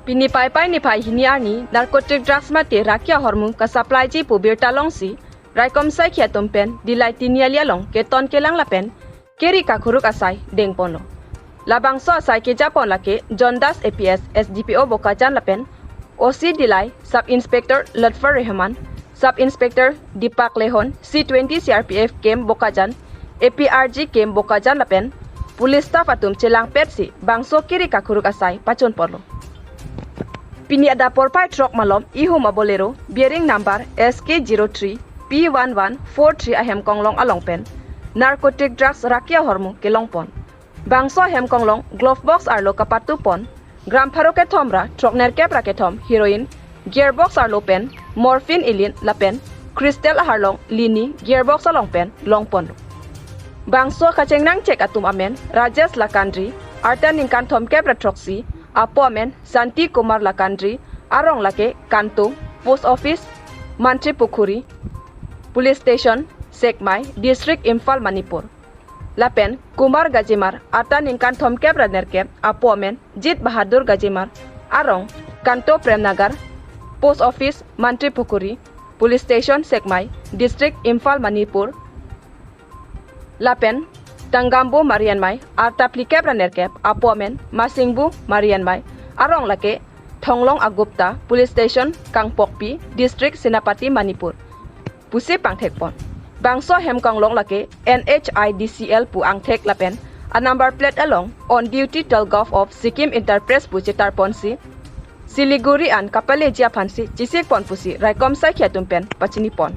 Pini pai ni pai hiniarni narcotic drugs mate raki ahormu ka supply ji pu birta longsi raikom sai khia tumpen dilai tinialia long ke ton ke lang lapen keri ka khuruk asai deng pono labang so asai ke japon lake John das APS SDPO Bokajan Lapen SDPO Sub Inspector Lutfur Rohman Sub Inspector Dipok C20 CRPF Camp Bokajan APRG Camp Bokajan Lapen Police staff atum chelang petsi bangso kiri ka khuruk asai pachon porlo Pini ada porphai truck malom ihuma Bolero bearing number SK03 P1143 ahem konglong alongpen narcotic drugs raki ahormu ke longpon bangso ahem konglong glove box Arlo kapatu pon gram pharo ke thomra truck ner ke prakethom heroin gearbox Arlo pen morphine ilin lapen crystal harlong lini gearbox alongpen longpon bangso kachengnang check atum amen rajesh lakandri artan ingkan thom ke pratroxi apomen Shanti Kumar lakandri arong lake kanto post office mantri pukhuri police station sekmai district Imphal Manipur Lapen Kumar Gajimar artan ingkan thom ke praner ke apomen Jit Bahadur Gajimar arong kanto premagar post office mantri pukhuri police station sekmai district Imphal Manipur Lapen Tanggambu Marianmai artaplike pranerkep apomen Masingbu Marianmai arong lake Thonglong Agupta police station Kangpokpi district Senapati Manipur pusi pangthekpon bangso hemkonglong lake NHIDCL pu angthek lapen a number plate along on duty Telgov of Sikkim Enterprise pu chitarponsi Siliguri an kapale jia phansi chisik pon pusi raikom sai khiatumpen pachini pon